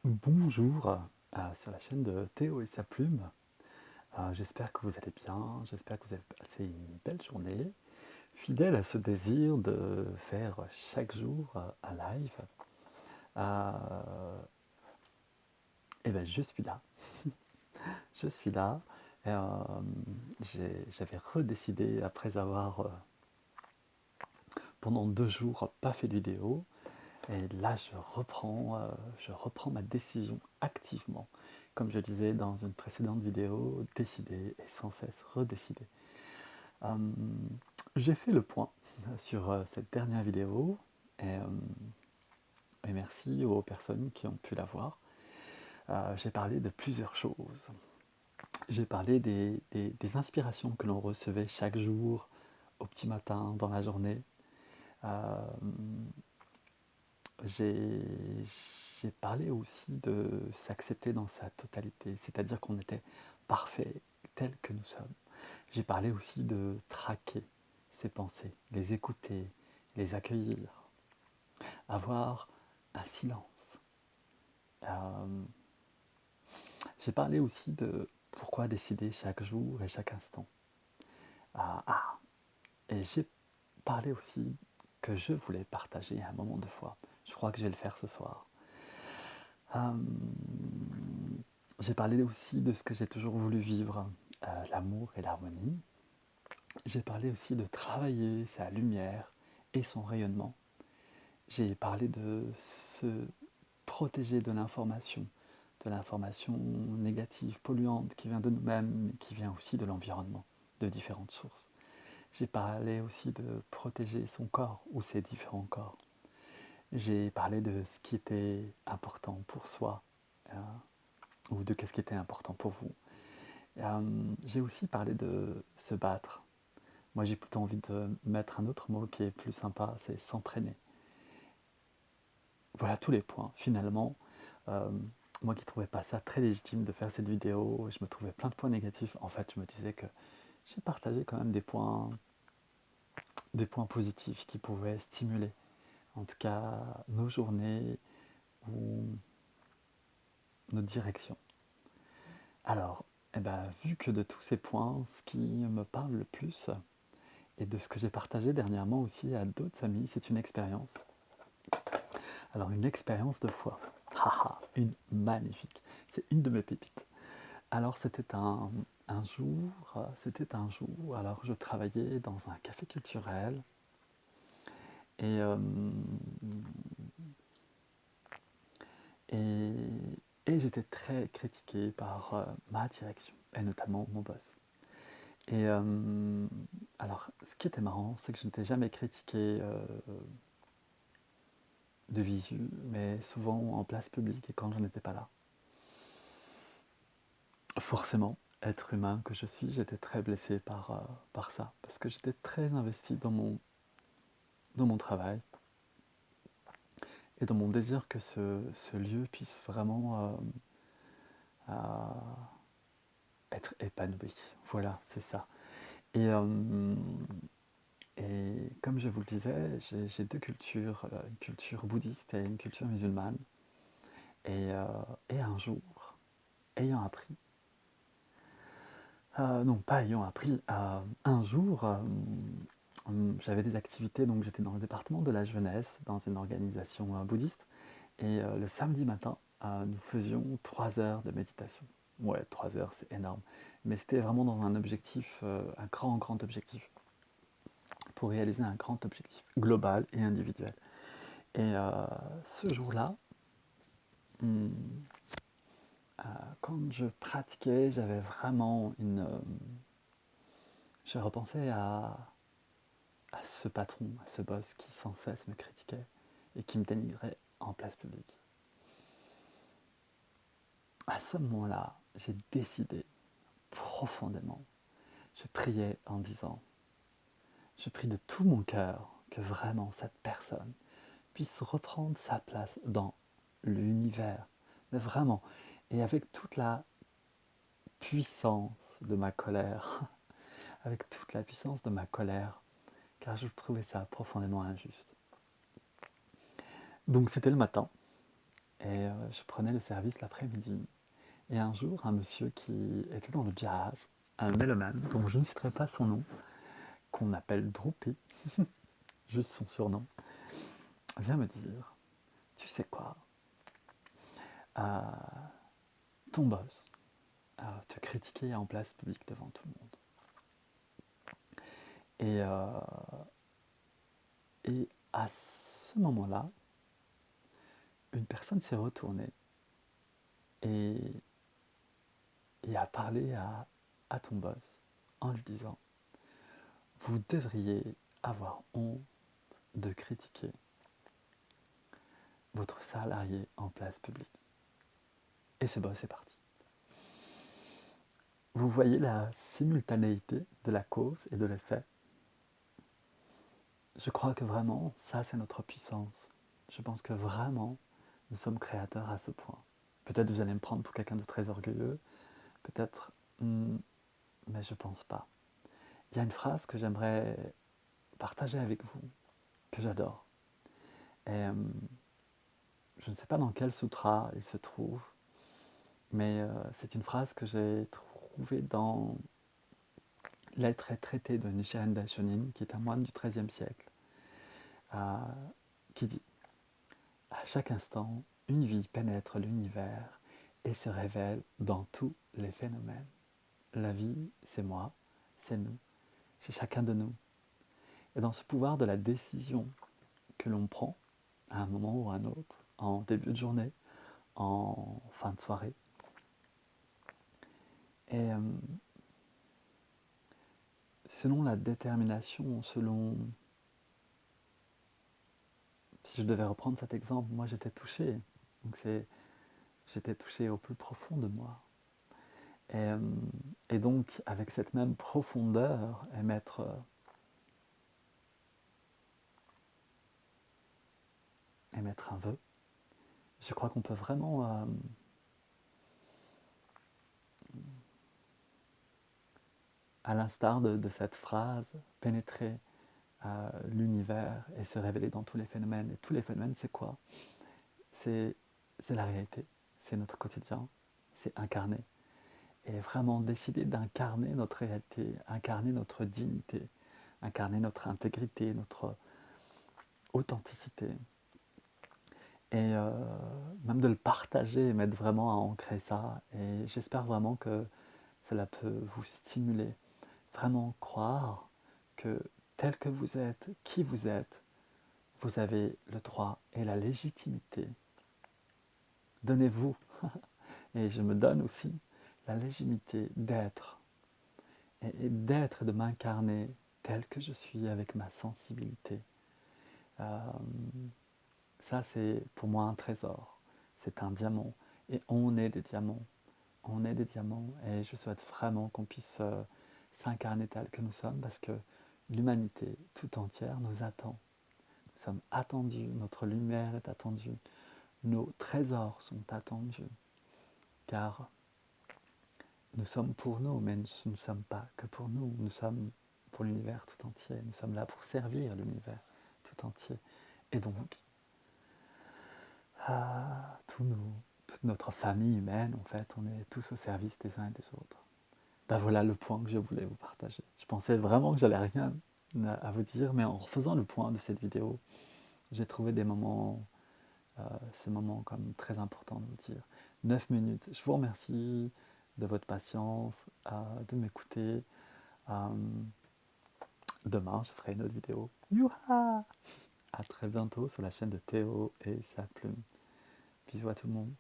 Bonjour sur la chaîne de Théo et sa plume. J'espère que vous allez bien, j'espère que vous avez passé une belle journée. Fidèle à ce désir de faire chaque jour un live, euh, et ben je suis là. Je suis là. Et, j'avais redécidé, après avoir pendant 2 jours pas fait de vidéo, et là je reprends ma décision activement. Comme je disais dans une précédente vidéo, décider et sans cesse redécider. Euh, j'ai fait le point sur cette dernière vidéo et merci aux personnes qui ont pu la voir. J'ai parlé de plusieurs choses. J'ai parlé des inspirations que l'on recevait chaque jour, au petit matin, dans la journée. Euh, j'ai, j'ai parlé aussi de s'accepter dans sa totalité, c'est-à-dire qu'on était parfait tel que nous sommes. J'ai parlé aussi de traquer ses pensées, les écouter, les accueillir, avoir un silence. Euh, j'ai parlé aussi de pourquoi décider chaque jour et chaque instant. Ah, et j'ai parlé aussi que je voulais partager un moment de foi. Je crois que je vais le faire ce soir. Euh, j'ai parlé aussi de ce que j'ai toujours voulu vivre, l'amour et l'harmonie. J'ai parlé aussi de travailler sa lumière et son rayonnement. J'ai parlé de se protéger de l'information négative, polluante qui vient de nous-mêmes, mais qui vient aussi de l'environnement, de différentes sources. J'ai parlé aussi de protéger son corps ou ses différents corps. J'ai parlé de ce qui était important pour soi euh, ou de ce qui était important pour vous. J'ai aussi parlé de se battre. Moi, j'ai plutôt envie de mettre un autre mot qui est plus sympa, c'est s'entraîner. Voilà tous les points. Finalement, euh, moi qui ne trouvais pas ça très légitime de faire cette vidéo, je me trouvais plein de points négatifs. En fait, je me disais que j'ai partagé quand même des points positifs qui pouvaient stimuler, en tout cas, nos journées ou notre direction. Alors, eh ben, vu que de tous ces points, ce qui me parle le plus, et de ce que j'ai partagé dernièrement aussi à d'autres amis, c'est une expérience. Alors, une expérience de foi. Haha, une magnifique. C'est une de mes pépites. Alors, c'était un jour, alors je travaillais dans un café culturel et, euh, et, et j'étais très critiqué par ma direction et notamment mon boss. Et alors, ce qui était marrant, c'est que je n'étais jamais critiqué de visu, mais souvent en place publique et quand je n'étais pas là. Forcément, être humain que je suis, j'étais très blessé par ça, parce que j'étais très investi dans mon travail et dans mon désir que ce lieu puisse vraiment être épanoui. Voilà, c'est ça. Et, euh, et comme je vous le disais, j'ai deux cultures, une culture bouddhiste et une culture musulmane. Et, euh, et un jour, ayant appris, non pas ayant appris, un jour, j'avais des activités, donc j'étais dans le département de la jeunesse, dans une organisation bouddhiste, et le samedi matin, nous faisions 3 heures de méditation. Ouais, 3 heures, c'est énorme. Mais c'était vraiment dans un objectif, un grand objectif, pour réaliser un grand objectif global et individuel. Et ce jour-là, hum, quand je pratiquais, j'avais vraiment une... je repensais à ce patron, à ce boss qui sans cesse me critiquait et qui me dénigrait en place publique. À ce moment-là, j'ai décidé profondément, je priais en disant, je prie de tout mon cœur que vraiment cette personne puisse reprendre sa place dans l'univers, mais vraiment, et avec toute la puissance de ma colère, avec toute la puissance de ma colère, car je trouvais ça profondément injuste. Donc c'était le matin, et je prenais le service l'après-midi. Et un jour, un monsieur qui était dans le jazz, un mélomane, dont je ne citerai pas son nom, qu'on appelle Droopy, juste son surnom, vient me dire, tu sais quoi, euh, ton boss te critiquait en place publique devant tout le monde. Et à ce moment-là, une personne s'est retournée et, et a parlé à ton boss en lui disant, vous devriez avoir honte de critiquer votre salarié en place publique. Et ce boss est parti. Vous voyez la simultanéité de la cause et de l'effet. Je crois que vraiment, ça c'est notre puissance. Je pense que vraiment, nous sommes créateurs à ce point. Peut-être vous allez me prendre pour quelqu'un de très orgueilleux, peut-être, mais je pense pas. Il y a une phrase que j'aimerais partager avec vous, que j'adore. Et je ne sais pas dans quel sutra il se trouve, mais c'est une phrase que j'ai trouvée dans Lettres et traités de Nichiren Daishonin, qui est un moine du XIIIe siècle, qui dit « À chaque instant, une vie pénètre l'univers et se révèle dans tous les phénomènes. La vie, c'est moi, c'est nous, c'est chacun de nous. Et dans ce pouvoir de la décision que l'on prend à un moment ou à un autre, en début de journée, en fin de soirée, et selon la détermination, selon... Si je devais reprendre cet exemple, moi j'étais touché. Donc j'étais touché au plus profond de moi. Et donc, avec cette même profondeur, émettre un vœu, je crois qu'on peut vraiment, à l'instar de cette phrase, pénétrer l'univers et se révéler dans tous les phénomènes. Et tous les phénomènes, c'est quoi? C'est la réalité, c'est notre quotidien, c'est incarner. Et vraiment décider d'incarner notre réalité, incarner notre dignité, incarner notre intégrité, notre authenticité. Et même de le partager et mettre vraiment à ancrer ça. Et j'espère vraiment que cela peut vous stimuler. Vraiment croire que tel que vous êtes, qui vous êtes, vous avez le droit et la légitimité. Donnez-vous, et je me donne aussi, la légitimité d'être. Et d'être et de m'incarner tel que je suis avec ma sensibilité. Ça, c'est pour moi un trésor. C'est un diamant. Et on est des diamants. On est des diamants. Et je souhaite vraiment qu'on puisse s'incarner tel que nous sommes parce que l'humanité tout entière nous attend. Nous sommes attendus. Notre lumière est attendue. Nos trésors sont attendus. Car nous sommes pour nous, mais nous ne sommes pas que pour nous. Nous sommes pour l'univers tout entier. Nous sommes là pour servir l'univers tout entier. Et donc, toute notre famille humaine, en fait, on est tous au service des uns et des autres. Ben voilà le point que je voulais vous partager. Je pensais vraiment que j'allais rien à vous dire, mais en refaisant le point de cette vidéo, j'ai trouvé des moments, ces moments comme très importants de vous dire. 9 minutes. Je vous remercie de votre patience, de m'écouter. Demain, je ferai une autre vidéo. Youha! À très bientôt sur la chaîne de Théo et sa plume. Bisous à tout le monde.